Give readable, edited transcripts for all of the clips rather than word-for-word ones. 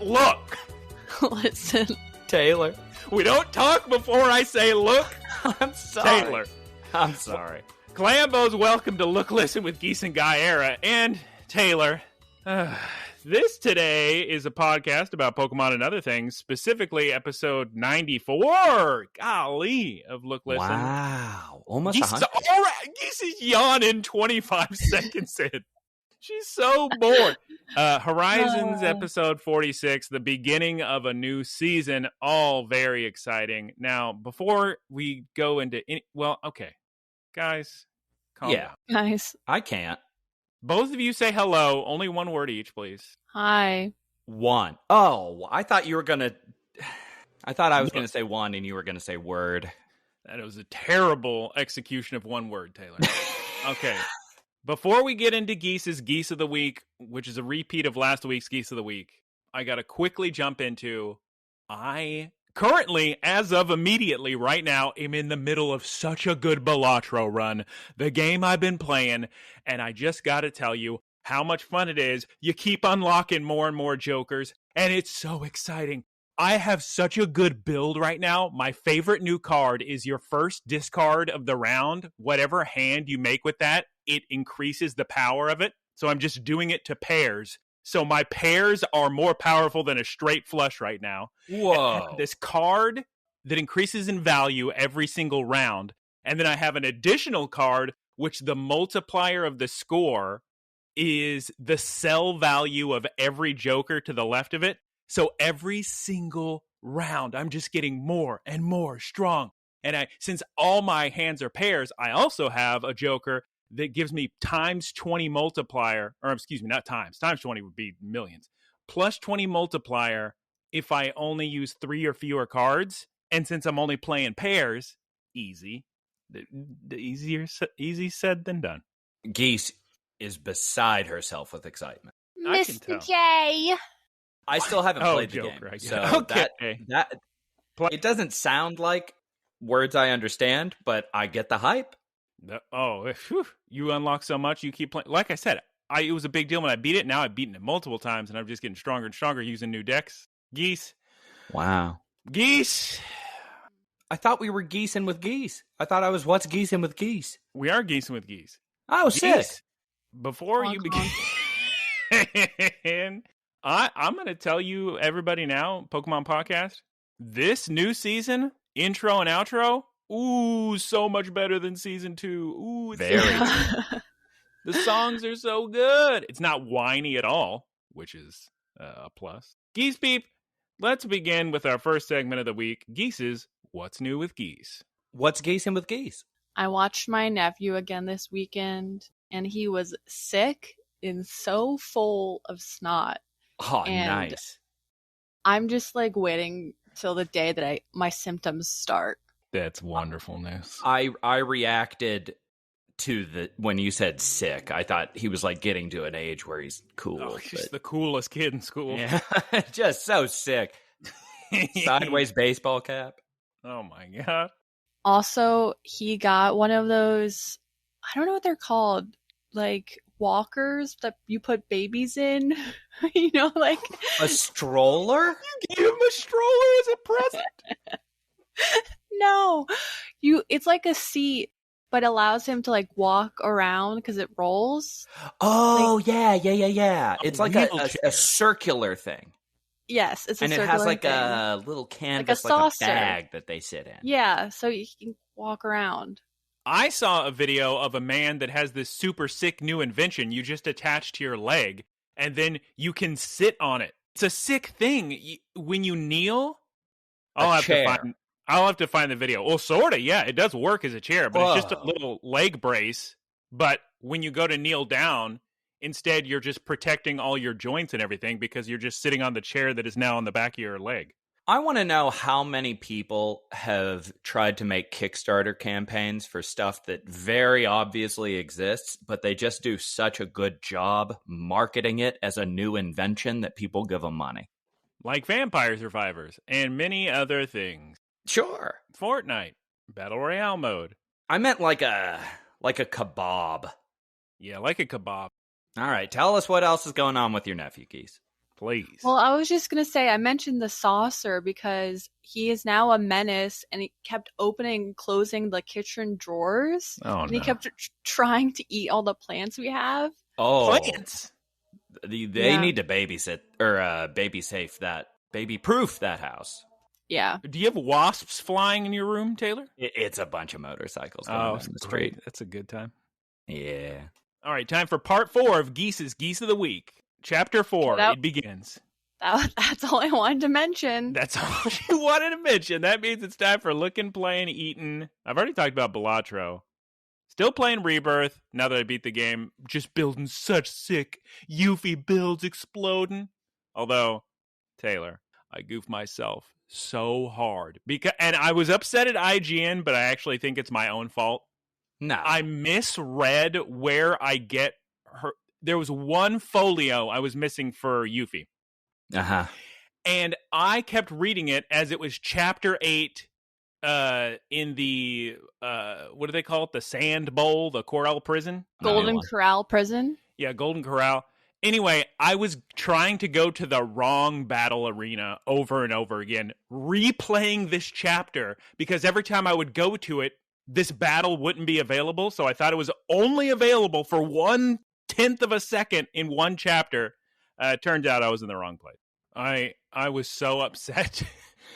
look. Listen. Taylor. We don't talk before I say look. I'm sorry. Taylor. I'm sorry. Clambo's welcome to Look, Listen with Geese and Guyera. And Taylor, this today is a podcast about Pokemon and other things, specifically episode 94. Golly, of Look, Listen. Wow. Almost Geese 100. Geese is yawning 25 seconds in. She's so bored. Horizons episode 46, the beginning of a new season, all very exciting. Now, before we go into any, okay, guys, calm down. Nice. I can't. Both of you say hello. Only one word each, please. Hi. One. Oh, I thought you were going to... I thought I was going to say one and you were going to say word. That was a terrible execution of one word, Taylor. Okay. Before we get into Geese's Geese of the Week, which is a repeat of last week's Geese of the Week, I got to quickly jump into, I currently, as of immediately right now, am in the middle of such a good Balatro run, the game I've been playing, and I just got to tell you how much fun it is. You keep unlocking more and more Jokers, and it's so exciting. I have such a good build right now. My favorite new card is your first discard of the round. Whatever hand you make with that, it increases the power of it. So I'm just doing it to pairs. So my pairs are more powerful than a straight flush right now. Whoa. This card that increases in value every single round. And then I have an additional card, which the multiplier of the score is the sell value of every Joker to the left of it. So every single round, I'm just getting more and more strong. And since all my hands are pairs, I also have a Joker that gives me times 20 multiplier, or excuse me, not times 20 would be millions, plus 20 multiplier if I only use 3 or fewer cards. And since I'm only playing pairs, easy. Easy said than done. Geese is beside herself with excitement. Mr. J. I still haven't played the Joker, game. I guess. So Okay. that it doesn't sound like words I understand, but I get the hype. You unlock so much, you keep playing. Like I said, it was a big deal when I beat it. Now I've beaten it multiple times, and I'm just getting stronger and stronger using new decks. Geese. Wow. Geese. I thought we were geesing with geese. I thought I was what's geesing with geese. We are geesing with geese. Oh, Geese, sick. Before you begin, I'm going to tell you, everybody now, Pokemon Podcast, this new season, intro and outro, ooh, so much better than season 2. Ooh, it's Very. The songs are so good. It's not whiny at all, which is a plus. Geese Peep, let's begin with our first segment of the week. Geese's What's New with Geese? What's geesing with geese? I watched my nephew again this weekend, and he was sick and so full of snot. Oh, And nice. I'm just like waiting till the day that my symptoms start. That's wonderful news. I reacted to when you said sick. I thought he was like getting to an age where he's cool. Oh, he's the coolest kid in school. Yeah, just so sick. Sideways baseball cap. Oh my god. Also, he got one of those, I don't know what they're called, like walkers that you put babies in. You know, like A stroller? You gave him a stroller as a present? no, it's like a seat, but allows him to like walk around because it rolls. Oh, yeah. It's like wheelchair. a circular thing. Yes, it's a And it circular has like thing. a little canvas, like saucer. a bag that they sit in. Yeah, so you can walk around. I saw a video of a man that has this super sick new invention you just attach to your leg, and then you can sit on it. It's a sick thing. When you kneel, I'll have to find the video. Well, sort of, yeah. It does work as a chair, but it's just a little leg brace. But when you go to kneel down, instead you're just protecting all your joints and everything because you're just sitting on the chair that is now on the back of your leg. I want to know how many people have tried to make Kickstarter campaigns for stuff that very obviously exists, but they just do such a good job marketing it as a new invention that people give them money. Like Vampire Survivors and many other things. Sure. Fortnite, Battle Royale mode. I meant like a kebab. Yeah, like a kebab. All right, tell us what else is going on with your nephew, Geese. Please. Well, I was just going to say, I mentioned the saucer because he is now a menace and he kept opening and closing the kitchen drawers. Oh, and no. he kept trying to eat all the plants we have. Oh, Plants. They need to babysit or baby-proof that house. Yeah. Do you have wasps flying in your room, Taylor? It's a bunch of motorcycles going Oh, down the great. street. That's a good time. Yeah. All right, time for part 4 of Geese's Geese of the Week. Chapter 4, it begins. That's all I wanted to mention. That's all you wanted to mention. That means it's time for Lookin, playing, eating. I've already talked about Balatro. Still playing Rebirth, now that I beat the game. Just building such sick Yuffie builds exploding. Although, Taylor, I goofed myself so hard. And I was upset at IGN, but I actually think it's my own fault. No. I misread where I get her. There was one folio I was missing for Yuffie. Uh-huh. And I kept reading it as it was chapter 8 in the, what do they call it? The Sand Bowl, the Corral Prison? Golden Corral Prison? Yeah, Golden Corral. Anyway, I was trying to go to the wrong battle arena over and over again, replaying this chapter, because every time I would go to it, this battle wouldn't be available. So I thought it was only available for 1/10 of a second in one chapter. Turns out I was in the wrong place. I was so upset.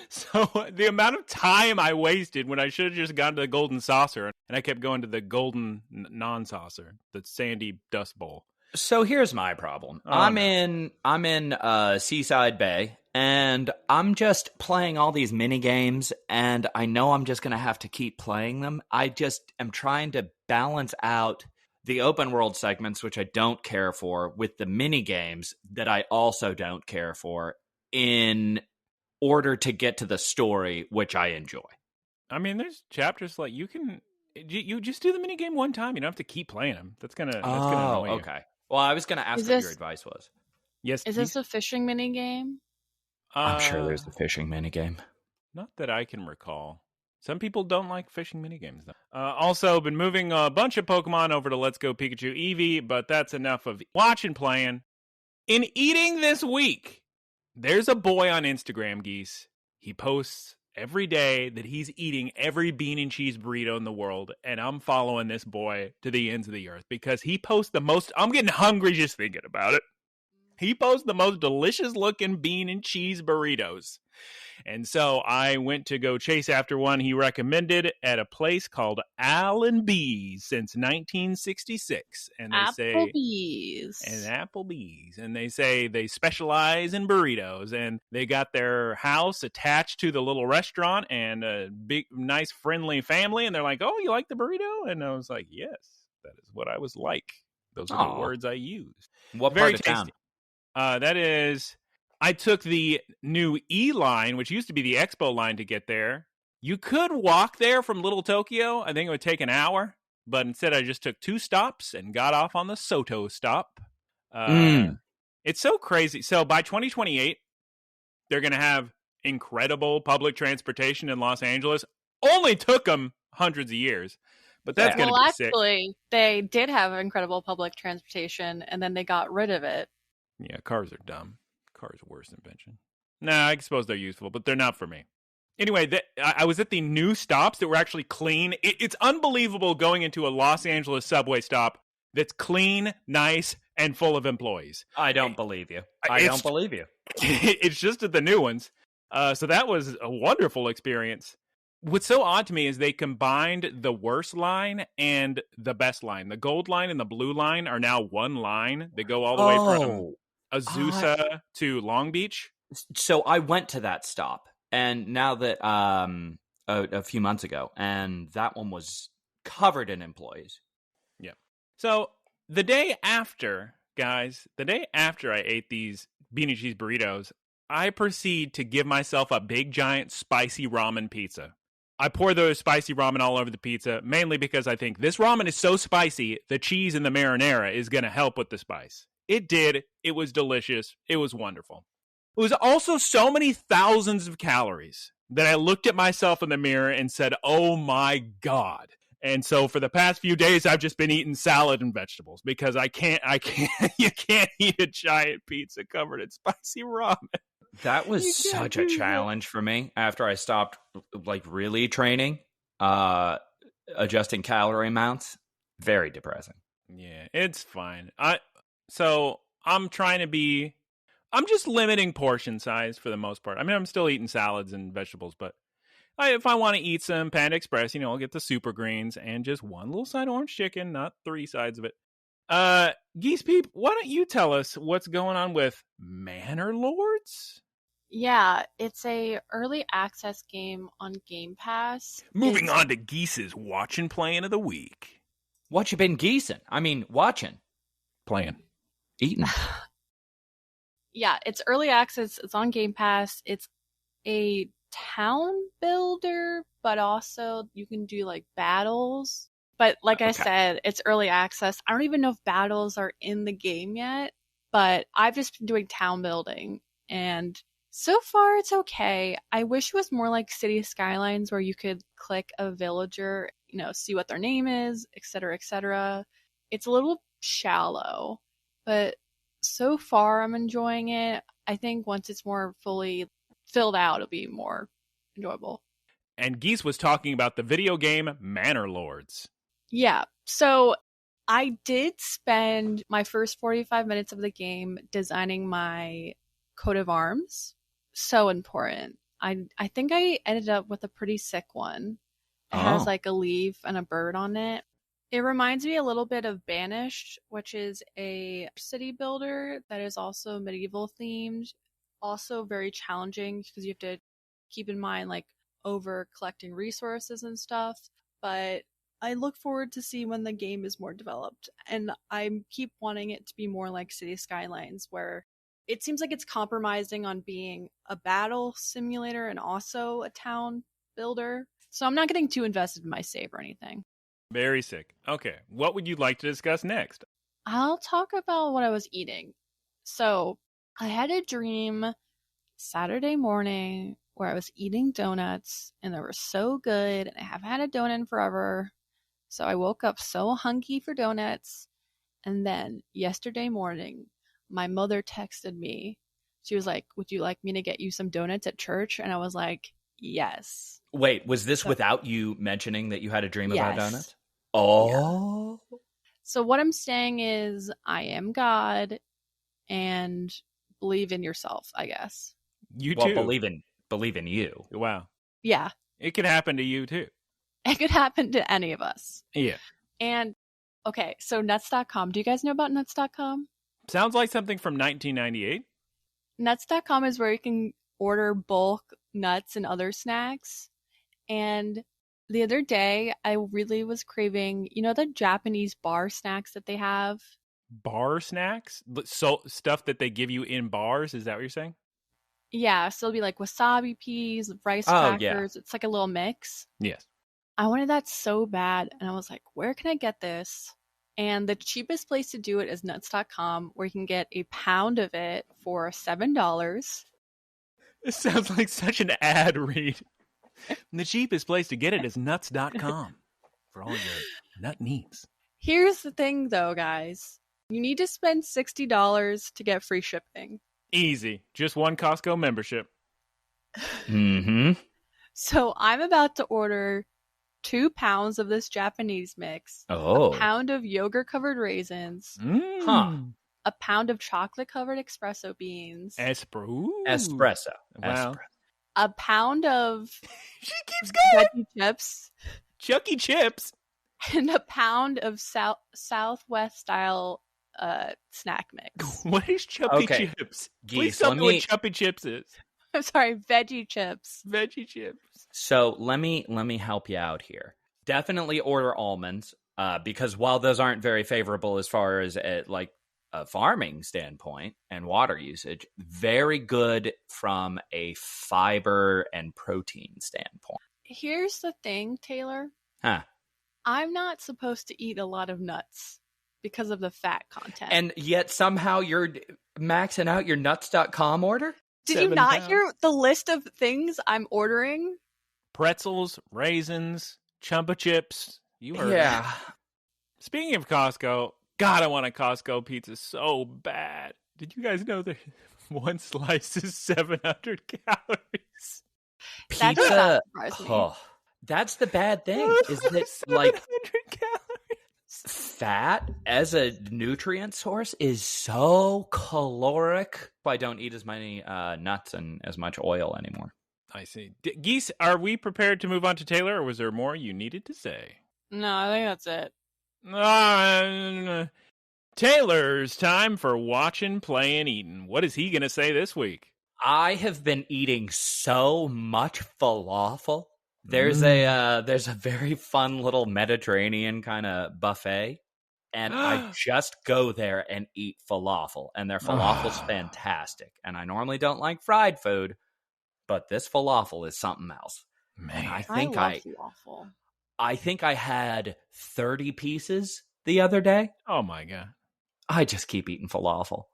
So the amount of time I wasted when I should have just gone to the golden saucer, and I kept going to the golden non-saucer, the sandy dust bowl. So here's my problem. I'm in Seaside Bay, and I'm just playing all these mini games, and I know I'm just going to have to keep playing them. I just am trying to balance out the open world segments, which I don't care for, with the mini games that I also don't care for, in order to get to the story, which I enjoy. I mean, there's chapters like you just do the mini game one time. You don't have to keep playing them. That's gonna annoy you. Okay. Well, I was gonna ask what your advice was. Yes. Is this a fishing mini game? I'm sure there's a fishing mini game. Not that I can recall. Some people don't like fishing minigames, though. Also, been moving a bunch of Pokemon over to Let's Go Pikachu Eevee, but that's enough of watching playing. In eating this week, there's a boy on Instagram, Geese. He posts every day that he's eating every bean and cheese burrito in the world, and I'm following this boy to the ends of the earth because he posts the most... I'm getting hungry just thinking about it. He posts the most delicious-looking bean and cheese burritos. And so I went to go chase after one he recommended at a place called Allenby's since 1966. And they Applebee's. And they say they specialize in burritos. And they got their house attached to the little restaurant and a big, nice, friendly family. And they're like, oh, you like the burrito? And I was like, yes, that is what I was like. Those are the words I used. What Very part of tasty. town? That is... I took the new E line, which used to be the Expo line, to get there. You could walk there from Little Tokyo. I think it would take an hour. But instead, I just took 2 stops and got off on the Soto stop. It's so crazy. So by 2028, they're going to have incredible public transportation in Los Angeles. Only took them hundreds of years. But that's going to be sick. Actually, they did have incredible public transportation, and then they got rid of it. Yeah, cars are dumb. Cars are worst invention. Nah, I suppose they're useful, but they're not for me. Anyway, I was at the new stops that were actually clean. It's unbelievable going into a Los Angeles subway stop that's clean, nice, and full of employees. I don't believe you. I don't believe you. It's just at the new ones. So that was a wonderful experience. What's so odd to me is they combined the worst line and the best line. The gold line and the blue line are now one line. They go all the way from Azusa to Long Beach. So I went to that stop, and now that a few months ago, and that one was covered in employees. Yeah. So the day after, guys, I ate these bean and cheese burritos, I proceed to give myself a big giant spicy ramen pizza. I pour the spicy ramen all over the pizza, mainly because I think this ramen is so spicy, the cheese and the marinara is going to help with the spice. It did. It was delicious. It was wonderful. It was also so many thousands of calories that I looked at myself in the mirror and said, oh my God. And so for the past few days, I've just been eating salad and vegetables because I can't, you can't eat a giant pizza covered in spicy ramen. That was such a challenge for me after I stopped like really training, adjusting calorie amounts. Very depressing. Yeah, it's fine. I'm just limiting portion size for the most part. I mean, I'm still eating salads and vegetables, but if I want to eat some Panda Express, I'll get the super greens and just one little side orange chicken, not 3 sides of it. Geese Peep, why don't you tell us what's going on with Manor Lords? Yeah, it's a early access game on Game Pass. Moving on to Geese's Watch and Playing of the Week. What you been geesing? I mean, watching. Playing. Eating. Yeah, it's early access. It's on Game Pass. It's a town builder, but also you can do like battles. But like I said, it's early access. I don't even know if battles are in the game yet, but I've just been doing town building, and so far it's okay. I wish it was more like City Skylines where you could click a villager, see what their name is, etc., etc. It's a little shallow, but so far I'm enjoying it. I think once it's more fully filled out, it'll be more enjoyable. And Geese was talking about the video game Manor Lords. Yeah, so I did spend my first 45 minutes of the game designing my coat of arms. So important. I think I ended up with a pretty sick one. It has like a leaf and a bird on it. It reminds me a little bit of Banished, which is a city builder that is also medieval themed. Also very challenging because you have to keep in mind like over collecting resources and stuff. But I look forward to see when the game is more developed. And I keep wanting it to be more like City Skylines, where it seems like it's compromising on being a battle simulator and also a town builder. So I'm not getting too invested in my save or anything. Very sick. Okay, what would you like to discuss next? I'll talk about what I was eating. So I had a dream Saturday morning where I was eating donuts and they were so good and I haven't had a donut in forever. So I woke up so hungry for donuts. And then yesterday morning, my mother texted me. She was like, "Would you like me to get you some donuts at church?" And I was like, yes. Wait, was this without you mentioning that you had a dream about donuts? Oh. Yeah. So what I'm saying is I am God and believe in yourself, I guess. You too. Believe in you. Wow. Yeah. It could happen to you too. It could happen to any of us. Yeah. And okay, so nuts.com. Do you guys know about nuts.com? Sounds like something from 1998. Nuts.com is where you can order bulk nuts and other snacks. And the other day, I really was craving, the Japanese bar snacks that they have? Bar snacks? So stuff that they give you in bars? Is that what you're saying? Yeah, so it'll be like wasabi peas, rice crackers. Yeah. It's like a little mix. Yes. I wanted that so bad. And I was like, where can I get this? And the cheapest place to do it is nuts.com, where you can get a pound of it for $7. This sounds like such an ad read. The cheapest place to get it is nuts.com for all your nut needs. Here's the thing, though, guys. You need to spend $60 to get free shipping. Easy. Just one Costco membership. Mm-hmm. So I'm about to order 2 pounds of this Japanese mix, a pound of yogurt-covered raisins, a pound of chocolate-covered espresso beans. Espresso. Wow. A pound of she keeps going. veggie chips. Chucky chips. And a pound of Southwest-style snack mix. What is Chuppy chips? Please tell me what Chuppy chips is. I'm sorry, veggie chips. Veggie chips. So let me help you out here. Definitely order almonds, because while those aren't very favorable as far as like a farming standpoint and water usage, very good from a fiber and protein standpoint. Here's the thing, Taylor. I'm not supposed to eat a lot of nuts because of the fat content. And yet somehow you're maxing out your nuts.com order? Did you not hear the list of things I'm ordering? Pretzels, raisins, Chumpa chips, You heard Yeah. it. Speaking of Costco, God, I want a Costco pizza so bad. Did you guys know that one slice is 700 calories? That does Pizza. not surprise me. Oh, that's the bad thing. Is that 700 calories? fat as a nutrient source is so caloric. I don't eat as many nuts and as much oil anymore. I see. Geese, are we prepared to move on to Taylor, or was there more you needed to say? No, I think that's it. Taylor's time for watching, playing, eating. What is he going to say this week? I have been eating so much falafel. There's a very fun little Mediterranean kind of buffet, and I just go there and eat falafel, and their falafel's fantastic. And I normally don't like fried food, but this falafel is something else. Man, I love falafel. I think I had 30 pieces the other day. Oh my God. I just keep eating falafel.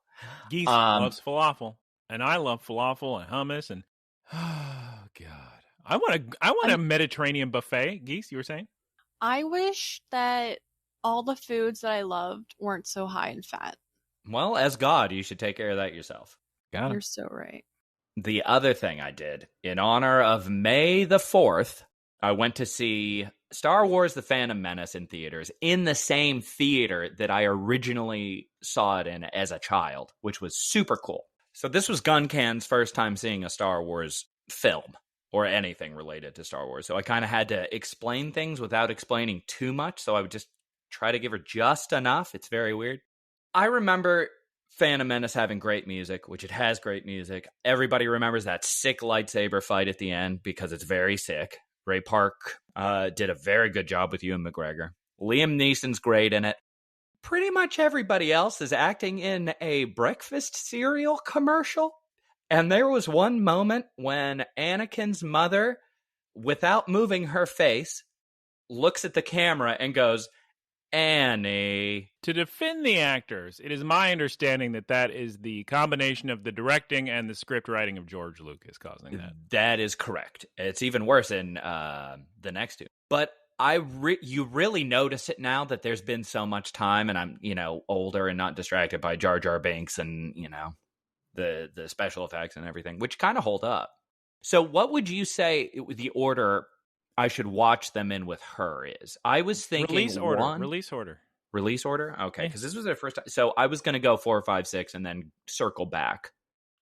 Geese loves falafel, and I love falafel and hummus, and oh God, I want a Mediterranean buffet. Geese, you were saying? I wish that all the foods that I loved weren't so high in fat. Well, as God, you should take care of that yourself. You're so right. The other thing I did, in honor of May the 4th, I went to see Star Wars The Phantom Menace in theaters, in the same theater that I originally saw it in as a child, which was super cool. So this was Guncan's first time seeing a Star Wars film, or anything related to Star Wars. So I kind of had to explain things without explaining too much, so I would just try to give her just enough. It's very weird. I remember Phantom Menace having great music, which it has great music. Everybody remembers that sick lightsaber fight at the end because it's very sick. Ray Park did a very good job with Ewan McGregor. Liam Neeson's great in it. Pretty much everybody else is acting in a breakfast cereal commercial. And there was one moment when Anakin's mother, without moving her face, looks at the camera and goes, Annie. To defend the actors, it is my understanding that is the combination of the directing and the script writing of George Lucas causing that. That is correct. It's even worse in the next two. But you really notice it now that there's been so much time, and I'm older and not distracted by Jar Jar Binks and the special effects and everything, which kind of hold up. So what would you say the order I should watch them in with her is? I was thinking release order. Okay, because this was their first time. So I was going to go 4, 5, 6, and then circle back.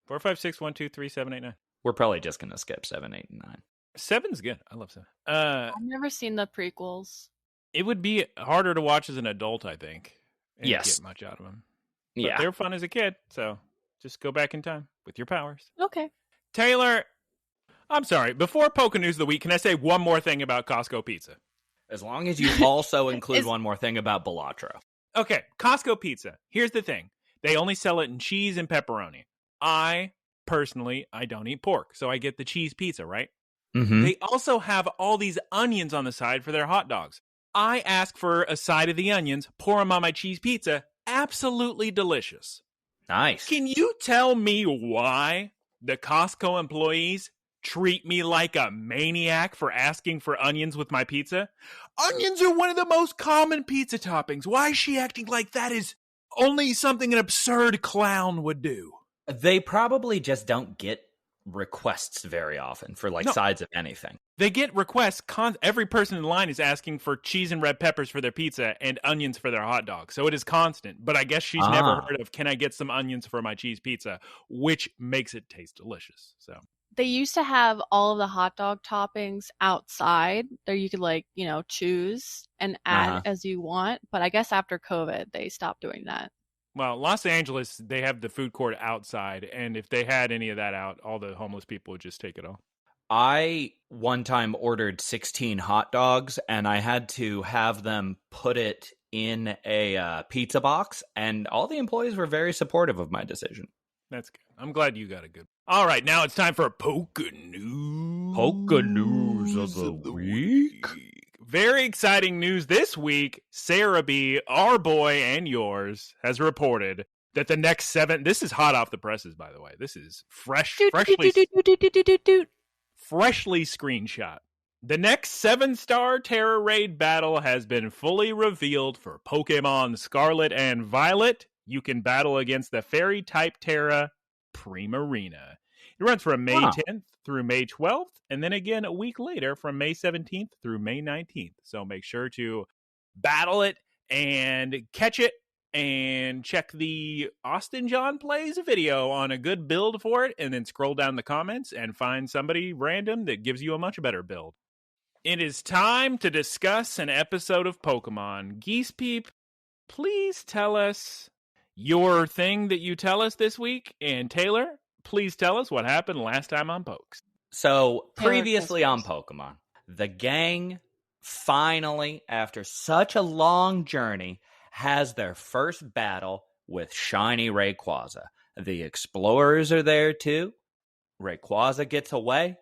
4, 5, 6, 1, 2, 3, 7, 8, 9. We're probably just going to skip 7, 8, and 9. 7's good. I love 7. I've never seen the prequels. It would be harder to watch as an adult, I think. And yes. Get much out of them. But yeah. They were fun as a kid, so just go back in time with your powers. Okay. Taylor, I'm sorry. Before Poke News of the Week, can I say one more thing about Costco Pizza? As long as you also include one more thing about Balatro. Okay, Costco Pizza. Here's the thing. They only sell it in cheese and pepperoni. I don't eat pork, so I get the cheese pizza, right? Mm-hmm. They also have all these onions on the side for their hot dogs. I ask for a side of the onions, pour them on my cheese pizza. Absolutely delicious. Nice. Can you tell me why the Costco employees treat me like a maniac for asking for onions with my pizza? Onions are one of the most common pizza toppings. Why is she acting like that is only something an absurd clown would do? They probably just don't get requests very often for sides of anything. They get requests. Every person in line is asking for cheese and red peppers for their pizza and onions for their hot dog. So it is constant. But I guess she's never heard of, can I get some onions for my cheese pizza? Which makes it taste delicious. So they used to have all of the hot dog toppings outside there. You could choose and add as you want. But I guess after COVID, they stopped doing that. Well, Los Angeles, they have the food court outside. And if they had any of that out, all the homeless people would just take it all. I one time ordered 16 hot dogs, and I had to have them put it in a pizza box. And all the employees were very supportive of my decision. That's good. I'm glad you got a good. All right, now it's time for Poke News. Poke News of the week. Very exciting news this week. Sarah B., our boy and yours, has reported that the next 7... This is hot off the presses, by the way. This is freshly screenshot. The next 7-star Terra Raid battle has been fully revealed for Pokemon Scarlet and Violet. You can battle against the Fairy-type Terra Primarina. It runs from May 10th through May 12th, and then again a week later from May 17th through May 19th. So make sure to battle it and catch it, and check the Austin John Plays video on a good build for it, and then scroll down the comments and find somebody random that gives you a much better build. It is time to discuss an episode of Pokemon. Geese Peep, please tell us your thing that you tell us this week. And Taylor, please tell us what happened last time on Pokes. So, previously on Pokemon, the gang finally, after such a long journey, has their first battle with Shiny Rayquaza. The explorers are there too. Rayquaza gets away.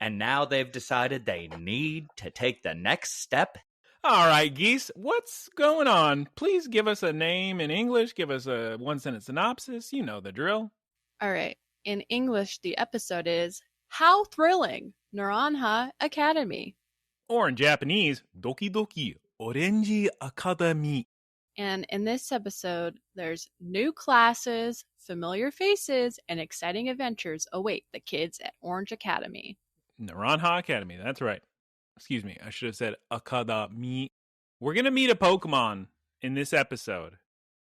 And now they've decided they need to take the next step. All right, Geese, what's going on? Please give us a name in English. Give us a one-sentence synopsis. You know the drill. All right. In English, the episode is How Thrilling! Naranja Academy. Or in Japanese, Dokidoki, Orenji Akademī. And in this episode, there's new classes, familiar faces, and exciting adventures await the kids at Orenji Academy. Naranja Academy, that's right. Excuse me, I should have said Akademī. We're going to meet a Pokemon in this episode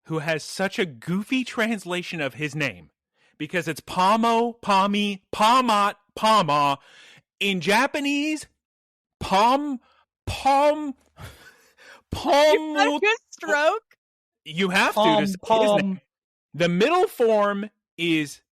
who has such a goofy translation of his name. Because it's Pamo, Pami, Pamat, Pama. In Japanese, Pom. You stroke? You have to say his name. The middle form is...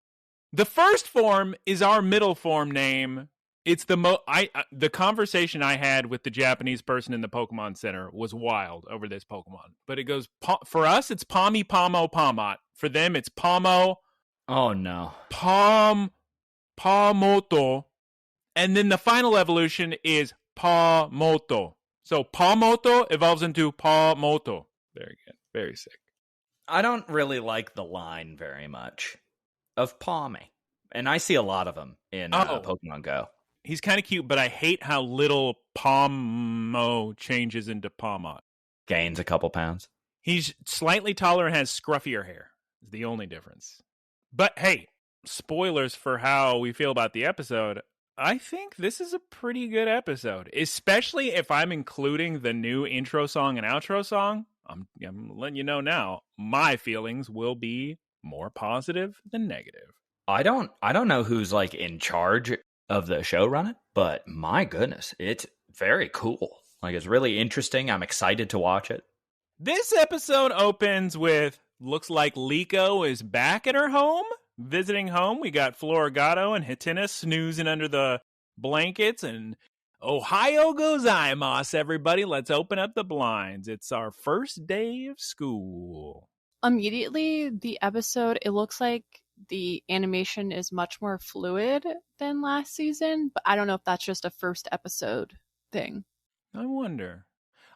The first form is our middle form name. It's the conversation I had with the Japanese person in the Pokemon Center was wild over this Pokemon. But it goes, for us, it's Pami, Pamo, Pamat. For them, it's Pamo. Oh, no. Pamoto. And then the final evolution is Pamoto. So Pamoto evolves into Pamoto. Very good. Very sick. I don't really like the line very much of Palmy. And I see a lot of them in Pokemon Go. He's kind of cute, but I hate how little Pamo changes into Pawmot. Gains a couple pounds. He's slightly taller and has scruffier hair. Is the only difference. But hey, spoilers for how we feel about the episode. I think this is a pretty good episode, especially if I'm including the new intro song and outro song. I'm letting you know now, my feelings will be more positive than negative. I don't know who's like in charge of the show running, but my goodness, it's very cool. Like, it's really interesting. I'm excited to watch it. This episode opens with, looks like Liko is back at her home, visiting home. We got Florigato and Hatenna snoozing under the blankets, and Ohio gozaimasu, everybody. Let's open up the blinds. It's our first day of school. Immediately, the episode, it looks like the animation is much more fluid than last season, but I don't know if that's just a first episode thing. I wonder.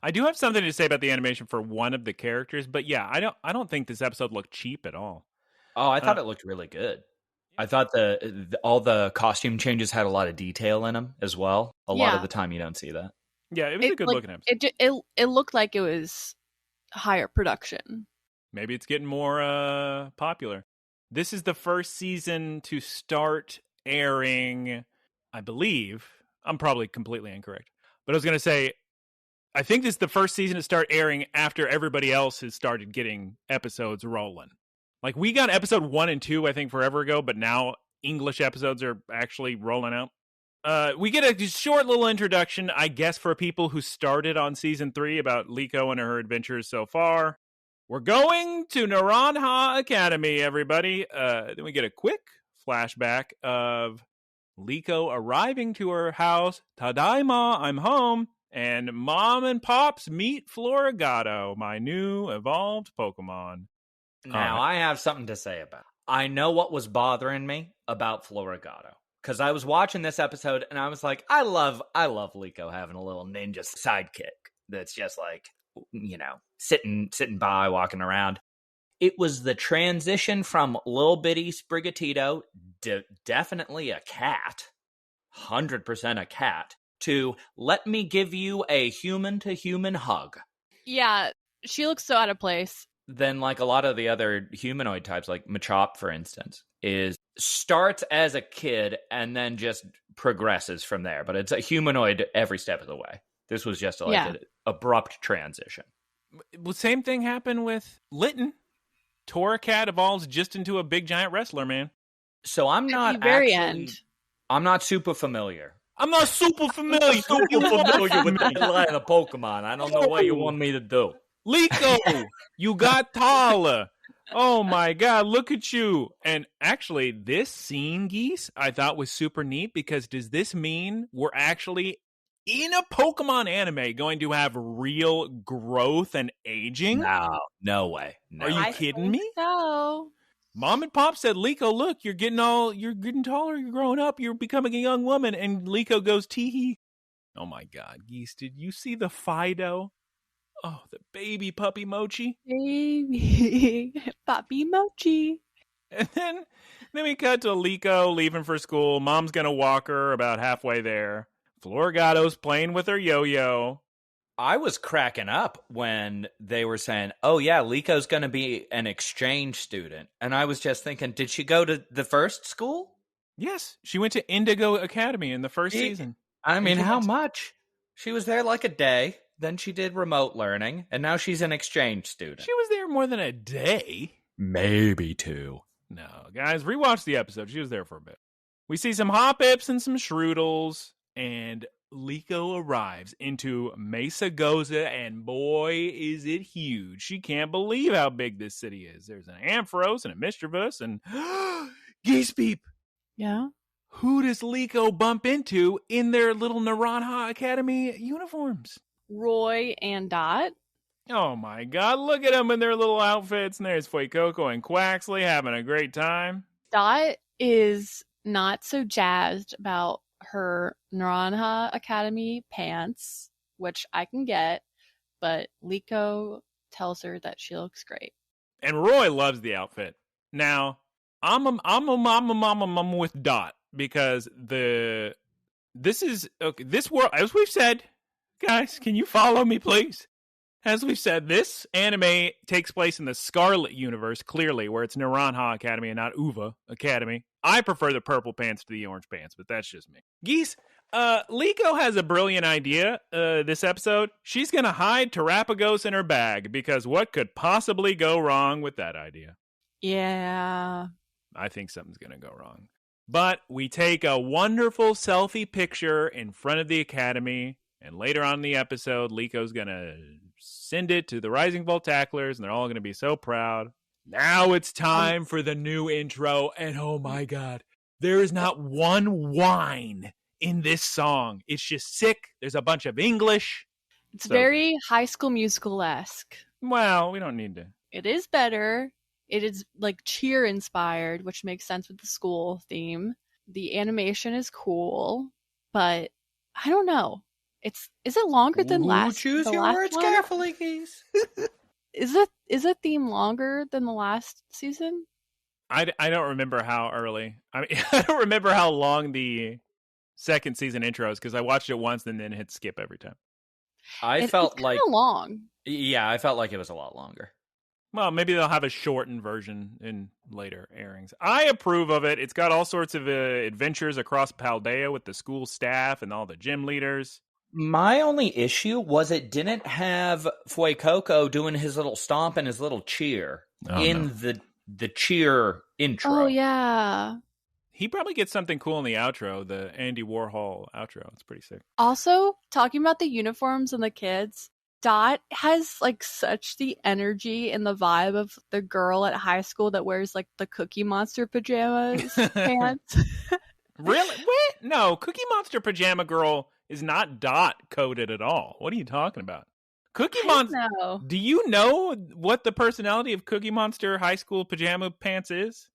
I do have something to say about the animation for one of the characters, but yeah, I don't think this episode looked cheap at all. Oh, I thought it looked really good. I thought all the costume changes had a lot of detail in them as well. A lot of the time you don't see that. Yeah, it was a good looking episode. It looked like it was higher production. Maybe it's getting more popular. This is the first season to start airing, I believe. I'm probably completely incorrect. But I was going to say, I think this is the first season to start airing after everybody else has started getting episodes rolling. Like, we got episode 1 and 2, I think, forever ago, but now English episodes are actually rolling out. We get a short little introduction, I guess, for people who started on season 3 about Liko and her adventures so far. We're going to Naranja Academy, everybody. Then we get a quick flashback of Liko arriving to her house. Tadaima, I'm home. And Mom and Pops meet Florigato, my new evolved Pokemon. Now, I have something to say about it. I know what was bothering me about Florigato. Because I was watching this episode, and I was like, I love Liko having a little ninja sidekick that's just like, you know, sitting by, walking around. It was the transition from little bitty Sprigatito, definitely a cat, 100% a cat, to let me give you a human-to-human hug. Yeah, she looks so out of place. Then, like a lot of the other humanoid types, like Machop, for instance, starts as a kid and then just progresses from there. But it's a humanoid every step of the way. This was just like an abrupt transition. Well, same thing happened with Litten. Torracat evolves just into a big giant wrestler, man. So I'm not At the very end. I'm not super familiar. I'm not super familiar. With the line of Pokemon. I don't know what you want me to do. Liko, you got taller. Oh my God, look at you. And actually, this scene, Geese, I thought was super neat because does this mean we're actually in a Pokemon anime going to have real growth and aging? No way. No. Are you kidding me? So Mom and Pop said, Liko, look, you're getting taller, you're growing up, you're becoming a young woman. And Liko goes, tee-hee. Oh my God, Geese, did you see the Fido? Oh, the baby puppy Mochi. Baby puppy Mochi. And then we cut to Liko leaving for school. Mom's going to walk her about halfway there. Florgato's playing with her yo-yo. I was cracking up when they were saying, oh yeah, Liko's going to be an exchange student. And I was just thinking, did she go to the first school? Yes, she went to Indigo Academy in the first season. I mean, how much? She was there like a day. Then she did remote learning, and now she's an exchange student. She was there more than a day. Maybe 2. No, guys, rewatch the episode. She was there for a bit. We see some Hoppips and some Shroodles, and Liko arrives into Mesa Goza, and boy, is it huge. She can't believe how big this city is. There's an Ampharos and a Mischievous, and Geese Peep. Yeah? Who does Liko bump into in their little Naranja Academy uniforms? Roy and Dot. Oh my God, look at them in their little outfits. And there's Fuecoco and Quaxley having a great time. Dot is not so jazzed about her Naranja Academy pants, which I can get, but Liko tells her that she looks great. And Roy loves the outfit. Now, I'm with Dot because this world, as we've said, guys, can you follow me, please? As we've said, this anime takes place in the Scarlet universe, clearly, where it's Naranja Academy and not Uva Academy. I prefer the purple pants to the orange pants, but that's just me. Geese, Liko has a brilliant idea this episode. She's going to hide Terapagos in her bag, because what could possibly go wrong with that idea? Yeah. I think something's going to go wrong. But we take a wonderful selfie picture in front of the Academy, and later on in the episode, Liko's going to send it to the Rising Voltaclers, and they're all going to be so proud. Now it's time for the new intro, and oh my God, there is not one whine in this song. It's just sick. There's a bunch of English. It's very High School Musical-esque. Well, we don't need to. It is better. It is like cheer inspired, which makes sense with the school theme. The animation is cool, but I don't know. Is it longer than last? Choose your words one? carefully, Geese. Is the theme longer than the last season? I don't remember how early. I mean, I don't remember how long the second season intro is because I watched it once and then hit skip every time. It's like long. Yeah, I felt like it was a lot longer. Well, maybe they'll have a shortened version in later airings. I approve of it. It's got all sorts of adventures across Paldea with the school staff and all the gym leaders. My only issue was it didn't have Fuecoco doing his little stomp and his little cheer the cheer intro. Oh, yeah. He probably gets something cool in the outro, the Andy Warhol outro. It's pretty sick. Also, talking about the uniforms and the kids, Dot has like such the energy and the vibe of the girl at high school that wears like the Cookie Monster pajamas pants. Really? Wait, no, Cookie Monster Pajama Girl is not Dot coded at all. What are you talking about? Cookie Monster. Do you know what the personality of Cookie Monster high school pajama pants is?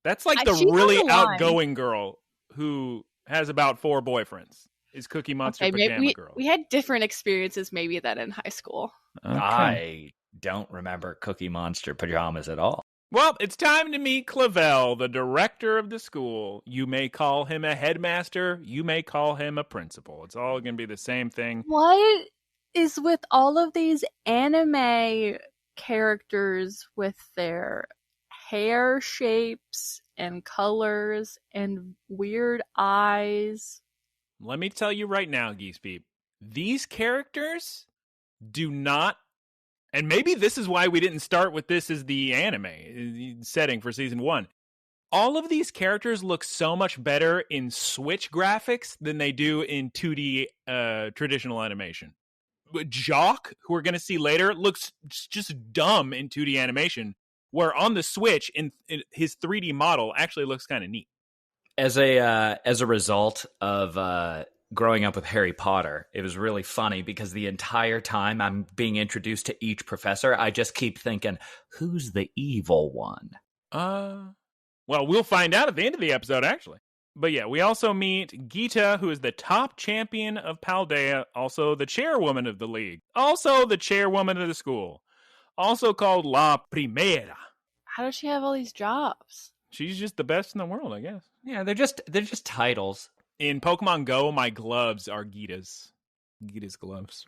That's like the really outgoing girl who has about 4 boyfriends. Is Cookie Monster Pajama Girl. We had different experiences maybe than in high school. Okay. I don't remember Cookie Monster pajamas at all. Well, it's time to meet Clavel, the director of the school. You may call him a headmaster. You may call him a principal. It's all going to be the same thing. What is with all of these anime characters with their hair shapes and colors and weird eyes? Let me tell you right now, Geese Peep, these characters do not, and maybe this is why we didn't start with this as the anime setting for season 1. All of these characters look so much better in Switch graphics than they do in 2D traditional animation. Jock, who we're going to see later, looks just dumb in 2D animation, where on the Switch, in his 3D model actually looks kind of neat. As a result of growing up with Harry Potter, it was really funny because the entire time I'm being introduced to each professor, I just keep thinking, who's the evil one? Well, we'll find out at the end of the episode, actually. But yeah, we also meet Gita, who is the top champion of Paldea, also the chairwoman of the league, also the chairwoman of the school, also called La Primera. How does she have all these jobs? She's just the best in the world, I guess. Yeah, they're just titles. In Pokemon Go, my gloves are Gita's. Gita's gloves.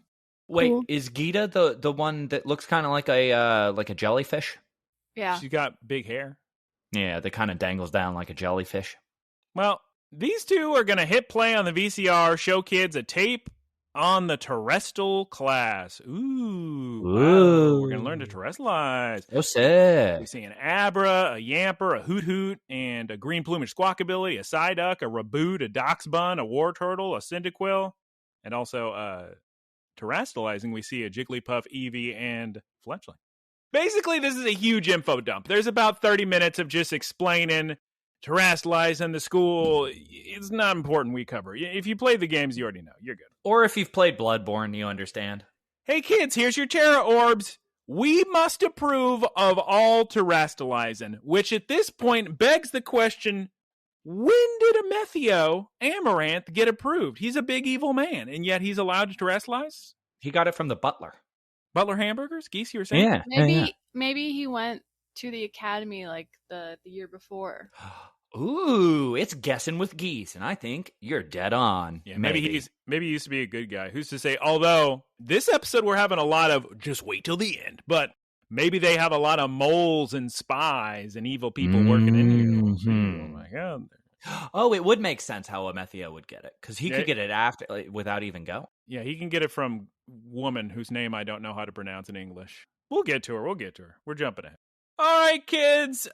Wait, Cool. is Gita the one that looks kind of like a jellyfish? Yeah. She's got big hair. Yeah, that kind of dangles down like a jellyfish. Well, these two are going to hit play on the VCR, show kids a tape on the Terestal class. Ooh. Wow. We're going to learn to terrestrialize. Oh, sick. We see an Abra, a Yamper, a Hoot Hoot, and a Green Plumage Squawkabilly, a Psyduck, a Raboot, a Doxbun, a War Turtle, a Cyndaquil, and also terrestrializing, we see a Jigglypuff, Eevee, and Fletchling. Basically, this is a huge info dump. There's about 30 minutes of just explaining terrestrializing the school. It's not important we cover. If you play the games, you already know. You're good. Or if you've played Bloodborne, you understand. Hey kids, here's your Terra Orbs. We must approve of all terrestrializing, which at this point begs the question, when did Amethio Amaranth get approved? He's a big evil man, and yet he's allowed to terrestrialize? He got it from the butler. Butler hamburgers? Geese, you were saying? Yeah. Maybe he went to the academy like the year before. Ooh, it's guessing with Geese, and I think you're dead on. Yeah, maybe he used to be a good guy. Who's to say? Although this episode we're having a lot of just wait till the end, but maybe they have a lot of moles and spies and evil people working in here. Oh my god! Oh, it would make sense how Amethio would get it because he could get it after without even going. Yeah, he can get it from woman whose name I don't know how to pronounce in English. We'll get to her. We're jumping ahead. All right, kids,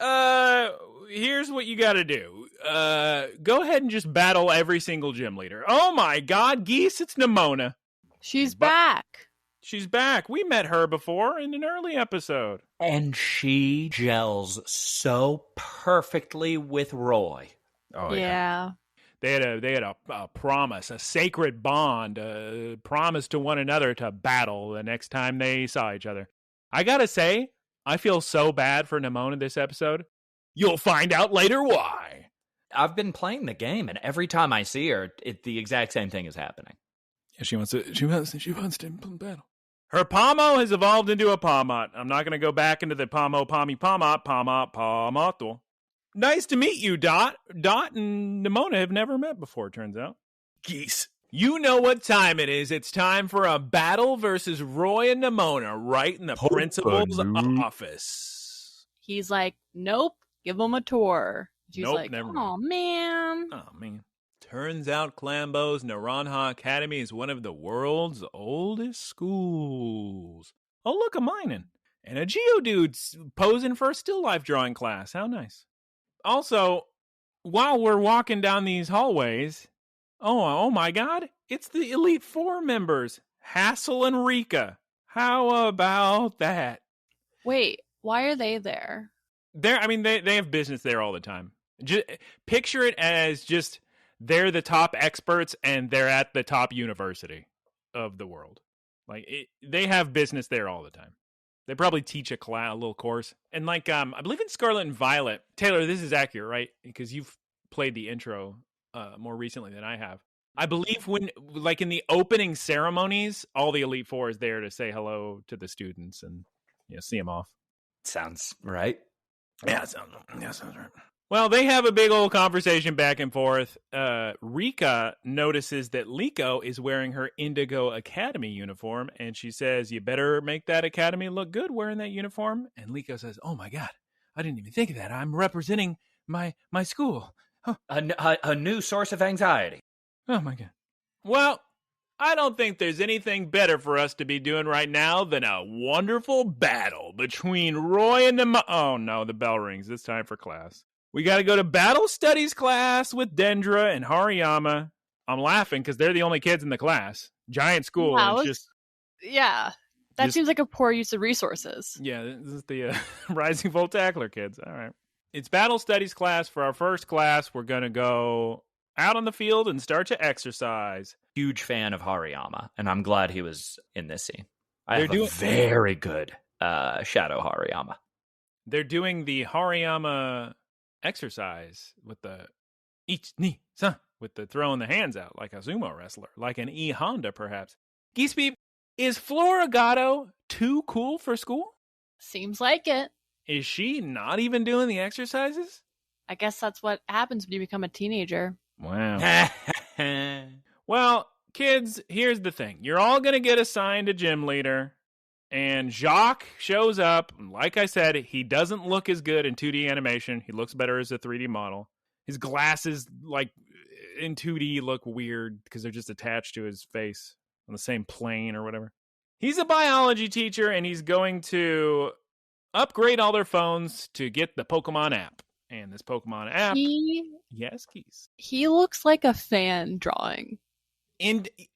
here's what you got to do. Go ahead and just battle every single gym leader. Oh my god, Geese, it's Nimona. She's back. She's back. We met her before in an early episode. And she gels so perfectly with Roy. Oh yeah. They had a promise, a sacred bond, a promise to one another to battle the next time they saw each other. I gotta say, I feel so bad for Nimona this episode. You'll find out later why. I've been playing the game, and every time I see her, the exact same thing is happening. Yeah, she wants to battle. Her Pomo has evolved into a Pomot. I'm not going to go back into the Pomo, Pomoto. Nice to meet you, Dot. Dot and Nimona have never met before, turns out. Geese, you know what time it is. It's time for a battle versus Roy and Nimona right in the principal's office. He's like, nope, give him a tour. She's Nope, like, never oh, man. Oh, man. Turns out Clambo's Naranja Academy is one of the world's oldest schools. Oh, look, a Minun. And a Geodude's posing for a still life drawing class. How nice. Also, while we're walking down these hallways, oh my god, it's the Elite Four members, Hassel and Rika. How about that? Wait, why are they there? They have business there all the time. Just picture it as just they're the top experts and they're at the top university of the world. They have business there all the time. They probably teach a little course. And I believe in Scarlet and Violet, Taylor, this is accurate, right? Because you've played the intro more recently than I have. I believe when, in the opening ceremonies, all the Elite Four is there to say hello to the students and see them off. Sounds right. Yeah, sounds right. Well, they have a big old conversation back and forth. Rika notices that Liko is wearing her Indigo Academy uniform, and she says, "You better make that academy look good wearing that uniform." And Liko says, "Oh my God, I didn't even think of that. I'm representing my school." Huh. A new source of anxiety. Oh my God. Well, I don't think there's anything better for us to be doing right now than a wonderful battle between Roy and the... Oh no, the bell rings. It's time for class. We got to go to battle studies class with Dendra and Hariyama. I'm laughing because they're the only kids in the class. Giant school. Wow, And it's just... Yeah. That Just- seems like a poor use of resources. Yeah, this is the Rising Volt Tackler kids. All right. It's battle studies class. For our first class, we're going to go out on the field and start to exercise. Huge fan of Hariyama, and I'm glad he was in this scene. They're have a very good Shadow Hariyama. They're doing the Hariyama exercise with the ich ni san, with the throwing the hands out like a sumo wrestler, like an E Honda perhaps. Geese Beep, is Florigato too cool for school? Seems like it. Is she not even doing the exercises? I guess that's what happens when you become a teenager. Wow. Well, kids, here's the thing. You're all going to get assigned a gym leader. And Jacques shows up. Like I said, he doesn't look as good in 2D animation. He looks better as a 3D model. His glasses, like in 2D, look weird because they're just attached to his face on the same plane or whatever. He's a biology teacher, and he's going to upgrade all their phones to get the Pokemon app. And this Pokemon app... Yes, Keys. He looks like a fan drawing.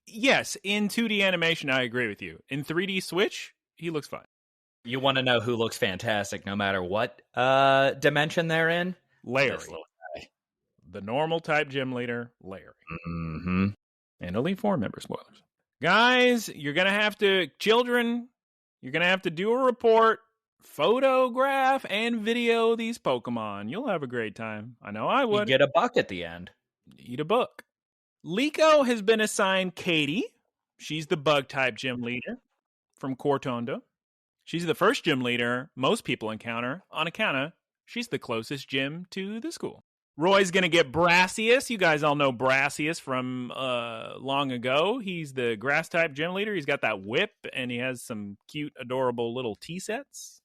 Yes, in 2D animation, I agree with you. In 3D Switch, he looks fine. You want to know who looks fantastic no matter what dimension they're in? Larry. This little guy. The normal type gym leader, Larry. Mm-hmm. And Elite Four member, spoilers. Guys, you're going to have to... Children, you're going to have to do a report, photograph, and video these Pokemon. You'll have a great time. I know I would. You get a buck at the end. Eat a book. Liko has been assigned Katie. She's the bug-type gym leader from Cortondo. She's the first gym leader most people encounter on account of she's the closest gym to the school. Roy's going to get Brassius. You guys all know Brassius from long ago. He's the grass-type gym leader. He's got that whip, and he has some cute, adorable little tea sets.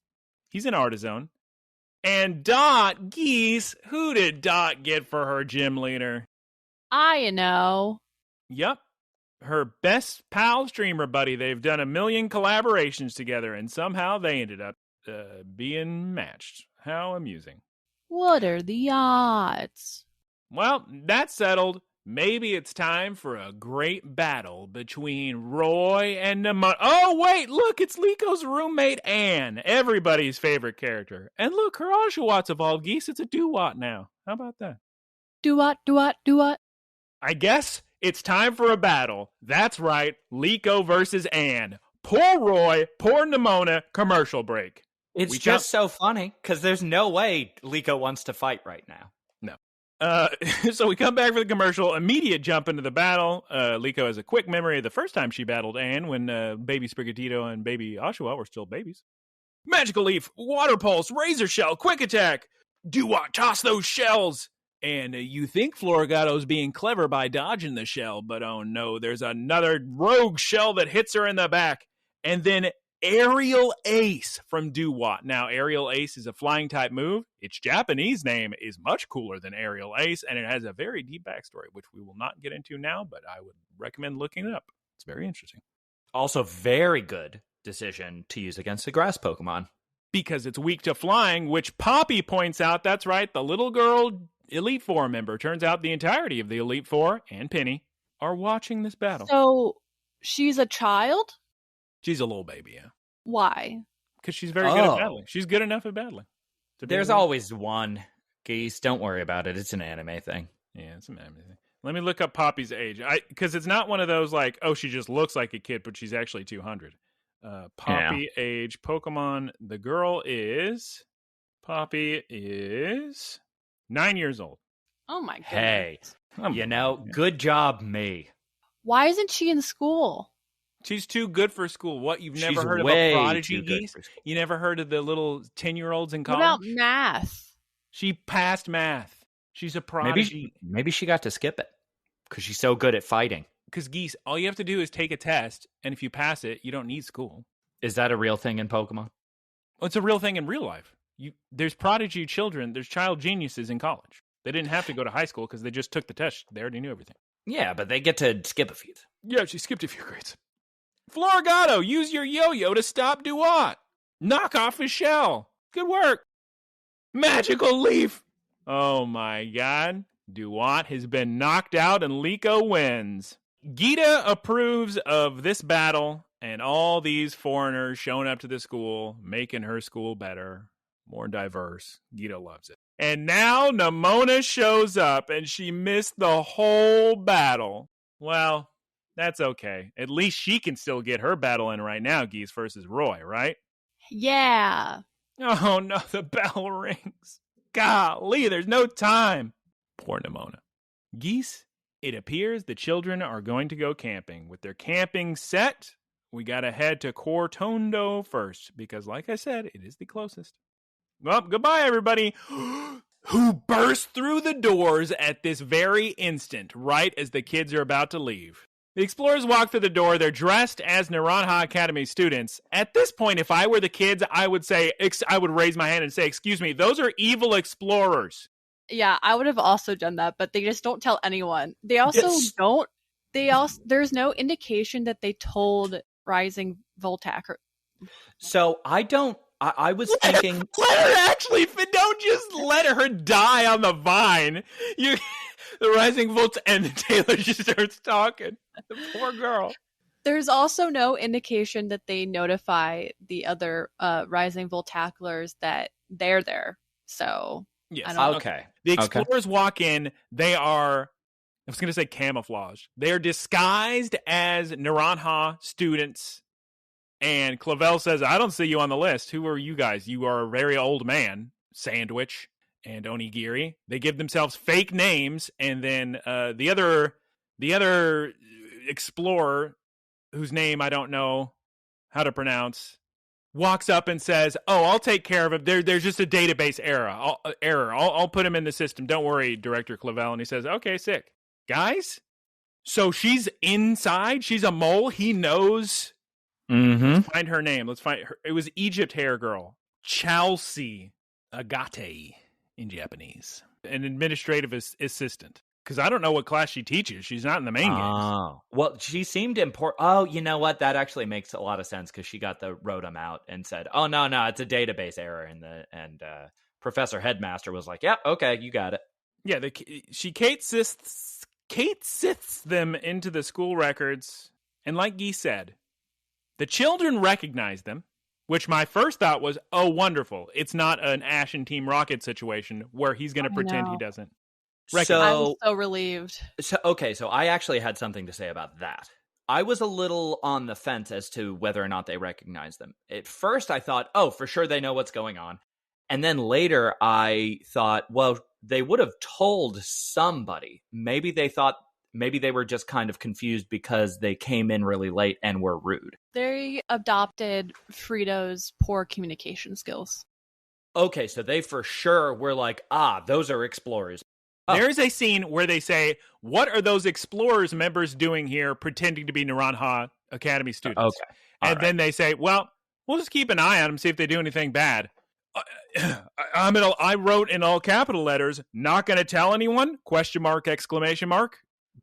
He's an artisan. And Dot, Geese, who did Dot get for her gym leader? I know. Yep. Her best pal streamer buddy. They've done 1 million collaborations together, and somehow they ended up being matched. How amusing. What are the odds? Well, that's settled. Maybe it's time for a great battle between Roy and Namon. Oh, wait, look, it's Liko's roommate, Anne. Everybody's favorite character. And look, her Oshawott evolved, Geese. It's a Duwat now. How about that? Duwat, duwat, duwat. I guess it's time for a battle. That's right, Liko versus Anne. Poor Roy, poor Nimona, commercial break. It's just so funny, because there's no way Liko wants to fight right now. No. So we come back for the commercial, immediate jump into the battle. Liko has a quick memory of the first time she battled Anne when baby Sprigatito and baby Oshawott were still babies. Magical Leaf, Water Pulse, Razor Shell, Quick Attack. Duwat, toss those shells. And you think Florigato's being clever by dodging the shell, but oh no, there's another rogue shell that hits her in the back. And then Aerial Ace from Duwat. Now, Aerial Ace is a flying type move. Its Japanese name is much cooler than Aerial Ace, and it has a very deep backstory, which we will not get into now, but I would recommend looking it up. It's very interesting. Also, very good decision to use against the grass Pokemon. Because it's weak to flying, which Poppy points out. That's right, the little girl Elite Four member. Turns out the entirety of the Elite Four and Penny are watching this battle. So, she's a child? She's a little baby, yeah. Why? Because she's very good at battling. She's good enough at battling. There's always one. Geese, don't worry about it. It's an anime thing. Yeah, it's an anime thing. Let me look up Poppy's age. Because it's not one of those like, oh, she just looks like a kid, but she's actually 200. Poppy age, Pokemon. The girl is... Poppy is 9 years old. Oh my goodness. Hey, good job, me. Why isn't she in school? She's too good for school. What, you've never She's heard of way a prodigy, too good Geese? for school. You never heard of the little 10-year-olds in What college? about math? She passed math. She's a prodigy. Maybe she got to skip it because she's so good at fighting. Because, Geese, all you have to do is take a test, and if you pass it, you don't need school. Is that a real thing in Pokemon? Well, it's a real thing in real life. There's prodigy children. There's child geniuses in college. They didn't have to go to high school because they just took the test. They already knew everything. Yeah, but they get to skip a few. Yeah, she skipped a few grades. Florigato, use your yo-yo to stop Duat. Knock off his shell. Good work. Magical leaf. Oh my god. Duat has been knocked out and Liko wins. Gita approves of this battle and all these foreigners showing up to the school, making her school better, more diverse. Gita loves it. And now Nimona shows up and she missed the whole battle. Well, that's okay. At least she can still get her battle in right now, Geese versus Roy, right? Yeah. Oh no, the bell rings. Golly, there's no time. Poor Nimona. Geese, it appears the children are going to go camping. With their camping set, we gotta head to Cortondo first, because like I said, it is the closest. Well, goodbye, everybody. Who burst through the doors at this very instant, right as the kids are about to leave. The explorers walk through the door. They're dressed as Naranja Academy students. At this point, if I were the kids, I would raise my hand and say, excuse me, those are evil explorers. Yeah, I would have also done that, but they just don't tell anyone. They also don't. There's no indication that they told Rising Voltac. So I was thinking. Let her actually. Don't just let her die on the vine. The Rising Volt, and Taylor just starts talking. The poor girl. There's also no indication that they notify the other Rising Voltaclers that they're there. So, yes. Okay. The explorers walk in. They are, I was going to say camouflage. They are disguised as Naranja students. And Clavel says, I don't see you on the list. Who are you guys? You are a very old man. Sandwich and Onigiri. They give themselves fake names, and then the other explorer, whose name I don't know how to pronounce, walks up and says, "Oh, I'll take care of it. There's just a database error. I'll put him in the system. Don't worry, Director Clavel." And he says, "Okay, sick, guys. So she's inside. She's a mole. He knows." Mm-hmm. Let's find her name. Let's find her. It was Egypt hair girl, Chelsea Agate in Japanese, an administrative assistant. Because I don't know what class she teaches. She's not in the main games. Well, she seemed important. Oh, you know what? That actually makes a lot of sense because she wrote them out and said, "Oh no, it's a database error." And Professor Headmaster was like, "Yep, okay, you got it." Yeah, Kate sifts them into the school records, and like Guy said, the children recognize them. Which my first thought was, oh, wonderful. It's not an Ash and Team Rocket situation where he's going to pretend he doesn't. I'm so relieved. So I actually had something to say about that. I was a little on the fence as to whether or not they recognize them. At first, I thought, oh, for sure they know what's going on. And then later, I thought, well, they would have told somebody. Maybe they were just kind of confused because they came in really late and were rude. They adopted Frito's poor communication skills. Okay, so they for sure were like, those are explorers. Oh. There is a scene where they say, what are those explorers members doing here pretending to be Naranja Academy students? Okay. And then they say, well, we'll just keep an eye on them, see if they do anything bad. I wrote in all capital letters, not going to tell anyone? ?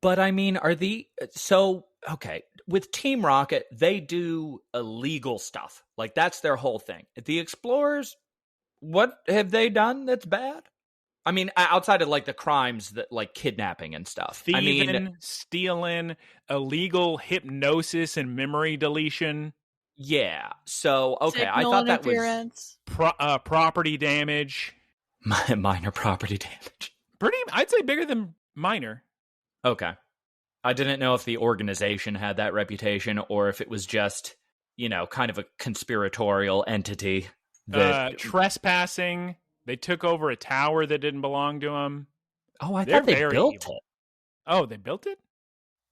But I mean, okay, with Team Rocket, they do illegal stuff. Like, that's their whole thing. The Explorers, what have they done that's bad? I mean, outside of, like, the crimes that, like, kidnapping and stuff. Thieving, stealing, illegal hypnosis and memory deletion. Yeah, so, okay, Signal I thought that interference. was... property damage. Minor property damage. I'd say bigger than minor. Okay. I didn't know if the organization had that reputation or if it was just, kind of a conspiratorial entity. Trespassing. They took over a tower that didn't belong to them. Oh, I thought they built it. Oh, they built it?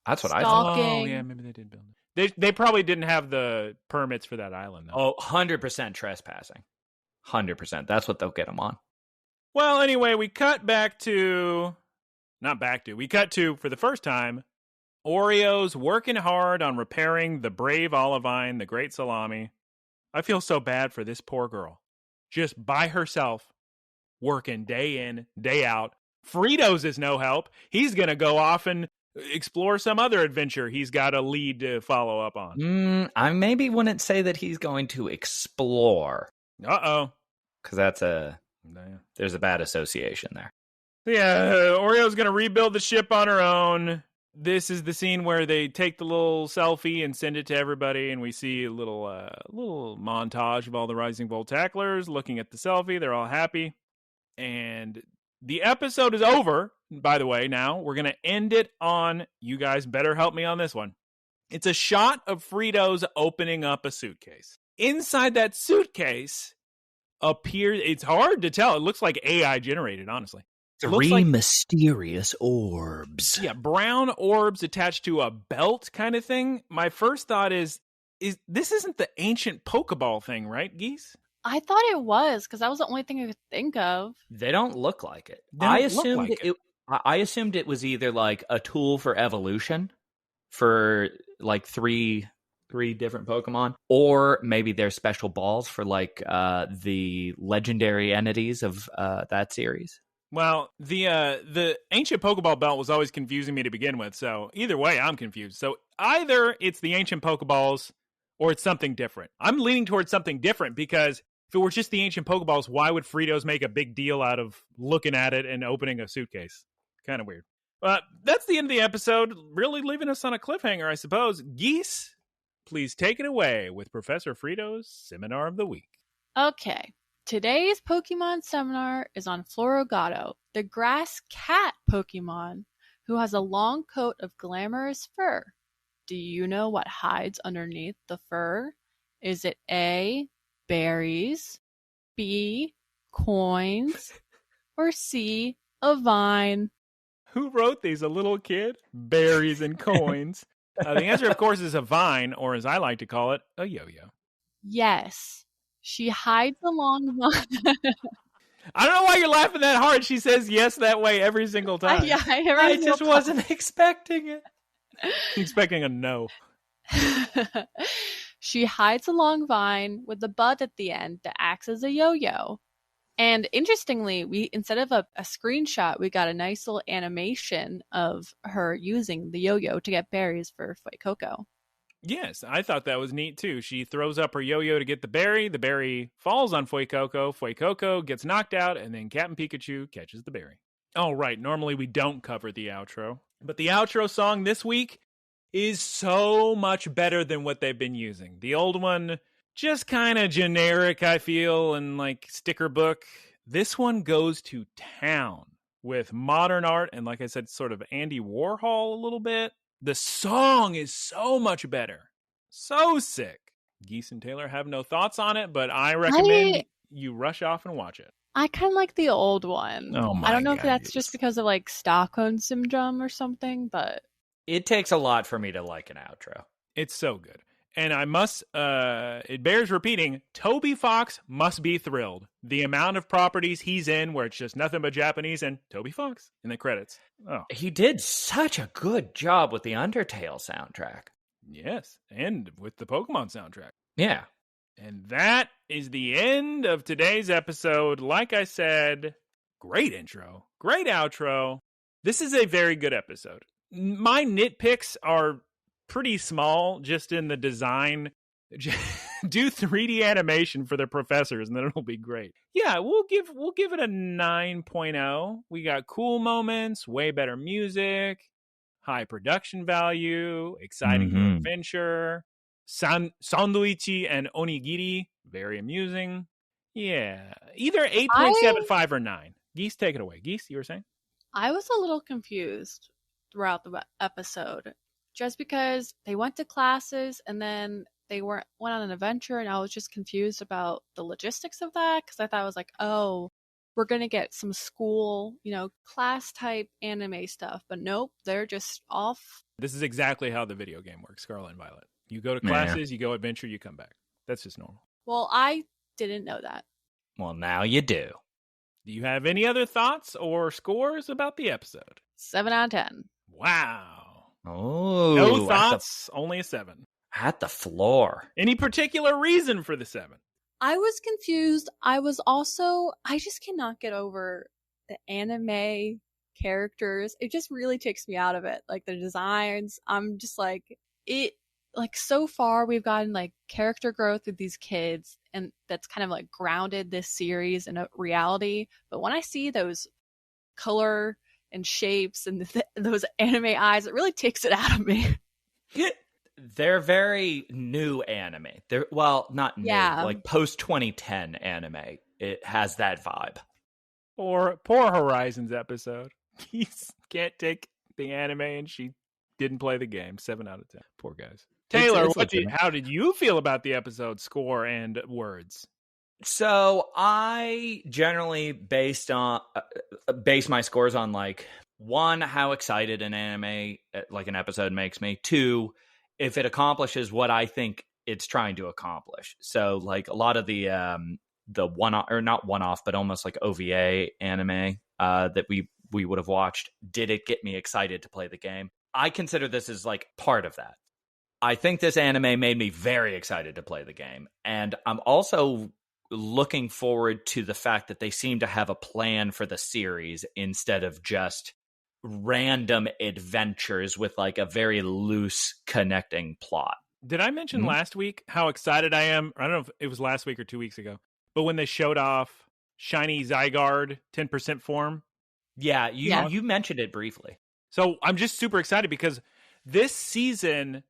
That's what I thought. Oh, yeah, maybe they did build it. They probably didn't have the permits for that island, though. Oh, 100% trespassing. 100%. That's what they'll get them on. Well, anyway, we cut to, for the first time, Oreo's working hard on repairing the brave Olivine, the great Salami. I feel so bad for this poor girl. Just by herself, working day in, day out. Fritos is no help. He's going to go off and explore some other adventure he's got a lead to follow up on. I maybe wouldn't say that he's going to explore. Uh-oh. Because there's a bad association there. Yeah, Oreo's going to rebuild the ship on her own. This is the scene where they take the little selfie and send it to everybody, and we see a little montage of all the Rising Volt tacklers looking at the selfie. They're all happy. And the episode is over, by the way. Now, we're going to end it on, you guys better help me on this one. It's a shot of Fritos opening up a suitcase. Inside that suitcase appears, it's hard to tell. It looks like AI generated, honestly. Three mysterious orbs. Yeah, brown orbs attached to a belt kind of thing. My first thought is this isn't the ancient Pokeball thing, right, Geese? I thought it was, because that was the only thing I could think of. They don't look like it. I assumed it was either like a tool for evolution for like three different Pokemon, or maybe they're special balls for like the legendary entities of that series. Well, the ancient Pokeball belt was always confusing me to begin with, so either way, I'm confused. So either it's the ancient Pokeballs or it's something different. I'm leaning towards something different because if it were just the ancient Pokeballs, why would Fritos make a big deal out of looking at it and opening a suitcase? Kind of weird. But that's the end of the episode, really leaving us on a cliffhanger, I suppose. Geese, please take it away with Professor Fritos' Seminar of the Week. Okay. Today's Pokemon seminar is on Florigato, the grass cat Pokemon who has a long coat of glamorous fur. Do you know what hides underneath the fur? Is it A, berries, B, coins, or C, a vine? Who wrote these? A little kid? Berries and coins. The answer, of course, is a vine, or as I like to call it, a yo-yo. Yes. She hides along vine. I don't know why you're laughing that hard. She says yes that way every single time. I just wasn't expecting it. Expecting a no. She hides along vine with the bud at the end that acts as a yo-yo. And interestingly, we instead of a screenshot, we got a nice little animation of her using the yo-yo to get berries for Fuecoco. Yes, I thought that was neat too. She throws up her yo-yo to get the berry falls on Fuecoco gets knocked out, and then Captain Pikachu catches the berry. Oh, right, normally we don't cover the outro, but the outro song this week is so much better than what they've been using. The old one, just kind of generic, I feel, and like sticker book. This one goes to town with modern art, and like I said, sort of Andy Warhol a little bit. The song is so much better. So sick. Geese and Taylor have no thoughts on it, but I recommend you rush off and watch it. I kind of like the old one. Oh my I don't know God, if that's just because of like Stockholm Syndrome or something, but it takes a lot for me to like an outro. It's so good. And I must, it bears repeating, Toby Fox must be thrilled. The amount of properties he's in where it's just nothing but Japanese and Toby Fox in the credits. Oh, he did such a good job with the Undertale soundtrack. Yes, and with the Pokemon soundtrack. Yeah. And that is the end of today's episode. Like I said, great intro, great outro. This is a very good episode. My nitpicks are pretty small, just in the design. Do 3D animation for the professors and then it'll be great. Yeah, we'll give it a 9.0. We got cool moments, way better music, high production value, exciting new adventure. Sandwichi and onigiri, very amusing. Yeah, either 8.75 or 9. Geese, take it away. Geese, you were saying? I was a little confused throughout the episode. Just because they went to classes and then they went on an adventure, and I was just confused about the logistics of that because I thought it was like, oh, we're going to get some school, class type anime stuff. But nope, they're just off. This is exactly how the video game works, Scarlet and Violet. You go to classes, you go adventure, you come back. That's just normal. Well, I didn't know that. Well, now you do. Do you have any other thoughts or scores about the episode? 7 out of 10. Wow. Oh. No thoughts, only a 7. At the floor. Any particular reason for the 7? I was confused. I just cannot get over the anime characters. It just really takes me out of it. Like the designs, I'm just like, so far we've gotten like character growth with these kids, and that's kind of like grounded this series in a reality. But when I see those color and shapes and those anime eyes, it really takes it out of me. They're very new anime. They're not new, like post 2010 anime. It has that vibe. Or poor Horizons episode. He can't take the anime, and she didn't play the game. 7 out of 10. Poor guys. Taylor, how did you feel about the episode score and words? So I generally base my scores on like 1, how excited an anime like an episode makes me. 2, if it accomplishes what I think it's trying to accomplish. So like a lot of the one-off, or not one-off, but almost like OVA anime that we would have watched, did it get me excited to play the game? I consider this as like part of that. I think this anime made me very excited to play the game. And I'm also looking forward to the fact that they seem to have a plan for the series instead of just random adventures with like a very loose connecting plot. Did I mention last week how excited I am? I don't know if it was last week or 2 weeks ago, but when they showed off Shiny Zygarde 10% form. Yeah, you mentioned it briefly. So I'm just super excited because this season,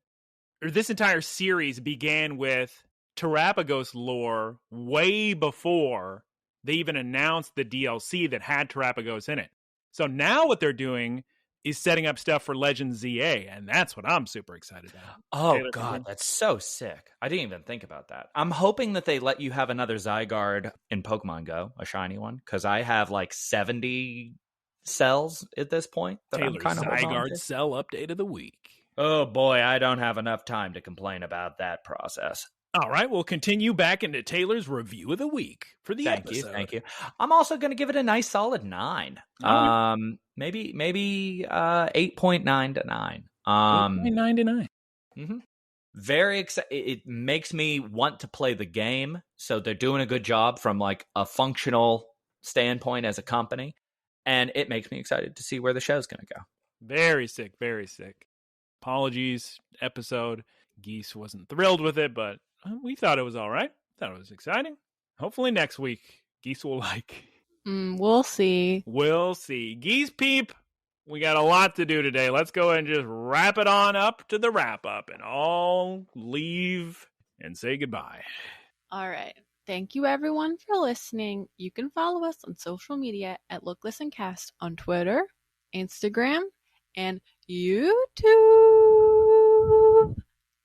or this entire series, began with Terapagos lore way before they even announced the DLC that had Terapagos in it. So now what they're doing is setting up stuff for Legends ZA, and that's what I'm super excited about. Oh, Taylor, God, that's so sick. I didn't even think about that. I'm hoping that they let you have another Zygarde in Pokemon Go, a shiny one, because I have like 70 cells at this point. Taylor's Zygarde cell update of the week. Oh, boy, I don't have enough time to complain about that process. All right, we'll continue back into Taylor's review of the week for the episode. Thank you. I'm also going to give it a nice solid 9. Maybe 8.9 to 9. 8.9 to 9. Mm-hmm. Very excited. It makes me want to play the game. So they're doing a good job from like a functional standpoint as a company, and it makes me excited to see where the show's going to go. Very sick. Very sick. Apologies, episode. Geese wasn't thrilled with it, but we thought it was all right. Thought it was exciting. Hopefully next week, Geese will like. We'll see. We'll see. Geese peep, we got a lot to do today. Let's go ahead and just wrap it on up to the wrap up and all leave and say goodbye. All right. Thank you, everyone, for listening. You can follow us on social media at Look, Listen, Cast on Twitter, Instagram, and YouTube.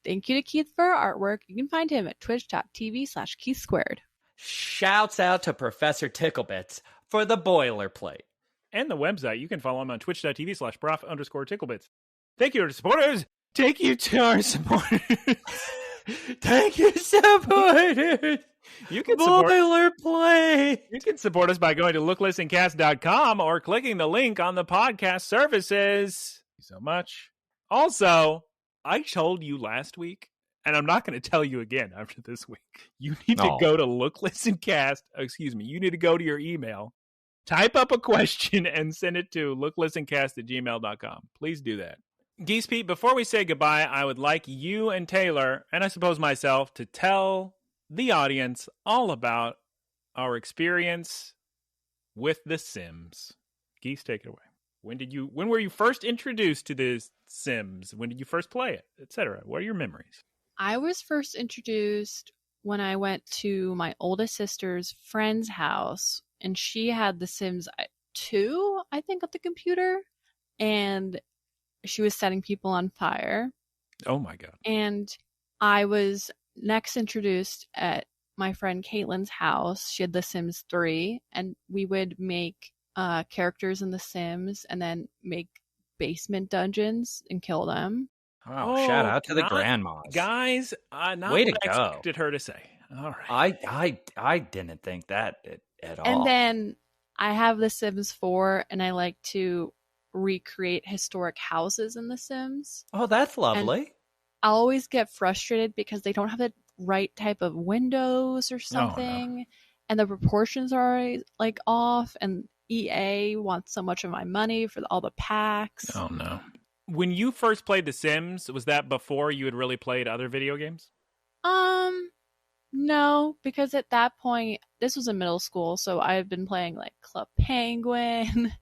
Thank you to Keith for our artwork. You can find him at twitch.tv/KeithSquared. Shouts out to Professor Ticklebits for the boilerplate. And the website. You can follow him on twitch.tv/prof_ticklebits. Thank you to our supporters. Thank you to our supporters. Thank you, supporters. You can boilerplate. You can support us by going to looklistencast.com or clicking the link on the podcast services. Thank you so much. Also, I told you last week, and I'm not going to tell you again after this week. You need to go to you need to go to your email, type up a question, and send it to looklistencast@gmail.com. Please do that. Geese Pete, before we say goodbye, I would like you and Taylor, and I suppose myself, to tell the audience all about our experience with The Sims. Geese, take it away. When were you first introduced to The Sims? When did you first play it, etc.? What are your memories? I was first introduced when I went to my oldest sister's friend's house, and she had The Sims 2, I think, at the computer, and she was setting people on fire. Oh my God. And I was next introduced at my friend Caitlin's house. She had The Sims 3, and we would make characters in The Sims and then make basement dungeons and kill them. Oh, shout out to the grandmas. Guys, not Way what to I go. expected her to say. All right. I didn't think that at all. And then I have The Sims 4, and I like to recreate historic houses in The Sims. Oh, that's lovely. And I always get frustrated because they don't have the right type of windows or something. No. And the proportions are always like off, and EA wants so much of my money for all the packs. Oh no. When you first played The Sims, was that before you had really played other video games? No, because at that point, this was in middle school, so I've been playing like Club Penguin,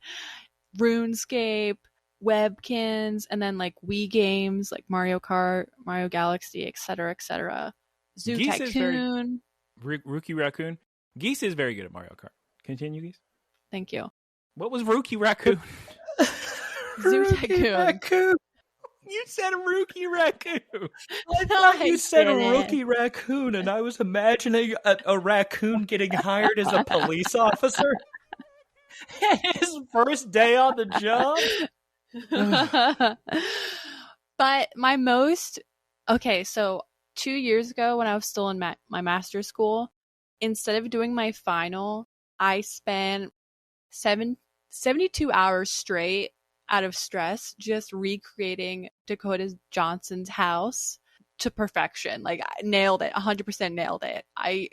RuneScape, Webkins, and then like Wii games like Mario Kart, Mario Galaxy, etc., etc. Zoo Geese Tycoon. Rookie Raccoon. Geese is very good at Mario Kart. Continue, Geese. Thank you. What was Rookie Raccoon? Zoo Tycoon. You said Rookie Raccoon. I thought you said a didn't. Rookie Raccoon, and I was imagining a raccoon getting hired as a police officer. His first day on the job. But my most... Okay, so 2 years ago when I was still in my master's school, instead of doing my final, I spent 72 hours straight out of stress just recreating Dakota Johnson's house to perfection. Like, I nailed it. 100% nailed it. I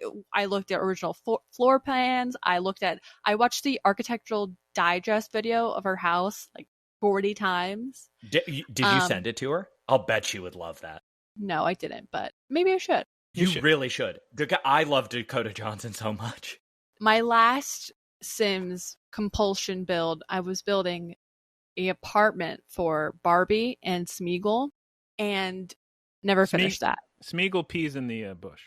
looked at original floor plans. I watched the architectural digest video of her house like 40 times. Did you send it to her? I'll bet she would love that. No, I didn't, but maybe I should. You really should. I love Dakota Johnson so much. My last Sims compulsion build, I was building an apartment for Barbie and Smeagol, and never finished that. Smeagol pees in the bush,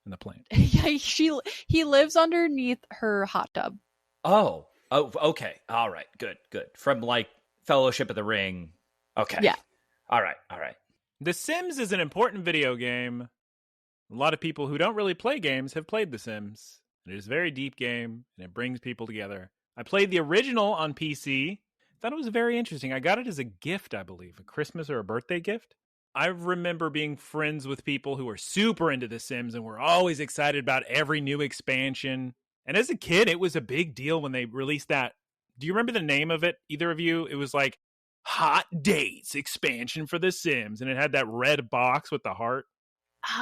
in the plant. Yeah, he lives underneath her hot tub. Oh, okay. All right. Good. From like Fellowship of the Ring. Okay. Yeah. All right. The Sims is an important video game. A lot of people who don't really play games have played The Sims. It is a very deep game, and it brings people together. I played the original on PC. Thought it was very interesting. I got it as a gift, I believe, a Christmas or a birthday gift. I remember being friends with people who were super into The Sims and were always excited about every new expansion. And as a kid, it was a big deal when they released that. Do you remember the name of it, either of you? It was like Hot Dates expansion for The Sims, and it had that red box with the heart.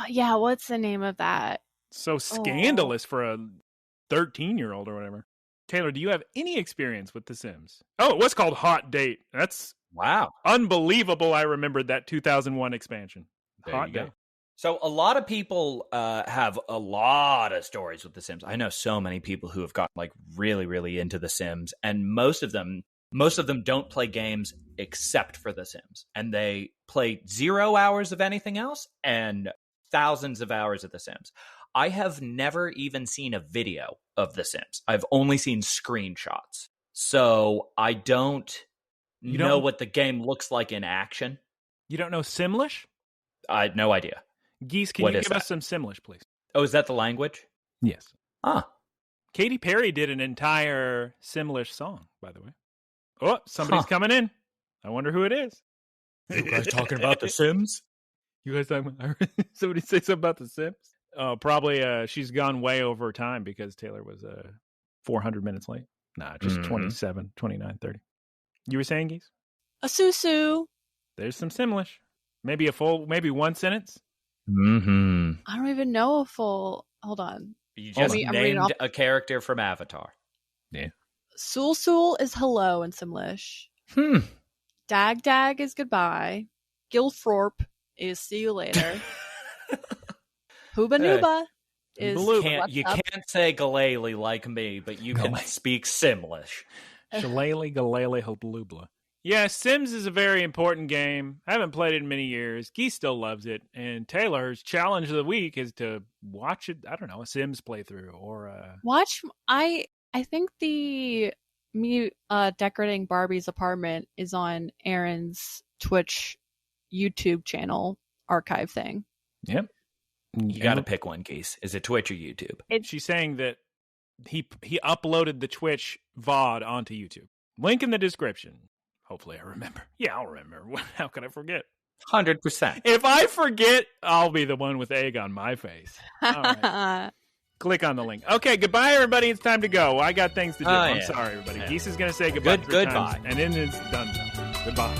Yeah, what's the name of that? So scandalous for a 13-year-old or whatever. Taylor, do you have any experience with The Sims? Oh, it was called Hot Date. That's wow, unbelievable. I remembered that 2001 expansion. Hot Date. So a lot of people have a lot of stories with The Sims. I know so many people who have gotten like really, really into The Sims, and most of them don't play games except for The Sims, and they play 0 hours of anything else and thousands of hours of The Sims. I have never even seen a video of The Sims. I've only seen screenshots. So I don't know what the game looks like in action. You don't know Simlish? I had no idea. Geese, can you give us some Simlish, please? Oh, is that the language? Yes. Ah. Katy Perry did an entire Simlish song, by the way. Oh, somebody's coming in. I wonder who it is. You guys talking about The Sims? You guys talking about somebody say something about The Sims? Probably she's gone way over time because Taylor was 400 minutes late. Nah, just 27, 29, 30. You were saying, Geese? A susu. There's some Simlish. Maybe one sentence? Mm-hmm. I don't even know a full... Hold on. You just named a character from Avatar. Yeah. Sul is hello in Simlish. Dag is goodbye. Gilthorpe is see you later. Hooba Nooba is you can't say Galele like me, but you can speak Simlish. Shillelagh, Galele, Hoblubla. Yeah, Sims is a very important game. I haven't played it in many years. Geese still loves it. And Taylor's challenge of the week is to watch it, I don't know, a Sims playthrough or watch. I think me decorating Barbie's apartment is on Aaron's Twitch YouTube channel archive thing. Yep. You got to pick one, Geese. Is it Twitch or YouTube? She's saying that he uploaded the Twitch VOD onto YouTube. Link in the description. Hopefully I remember. Yeah, I'll remember. How can I forget? 100%. If I forget, I'll be the one with egg on my face. All right. Click on the link. Okay, goodbye, everybody. It's time to go. I got things to do. I'm sorry, everybody. Yeah. Geese is going to say goodbye. Goodbye. And then it's done. Goodbye.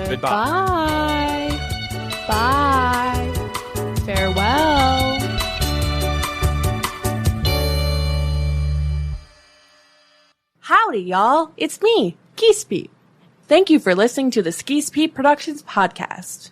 Goodbye. Bye. Farewell. Howdy, y'all. It's me, Geese Pete. Thank you for listening to the Geese Pete Productions podcast.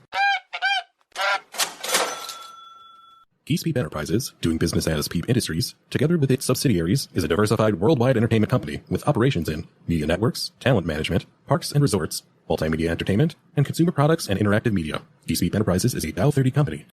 Geese Peep Enterprises, doing business as Peep Industries, together with its subsidiaries, is a diversified worldwide entertainment company with operations in media networks, talent management, parks and resorts, multimedia entertainment, and consumer products and interactive media. Geese Peep Enterprises is a Dow 30 company.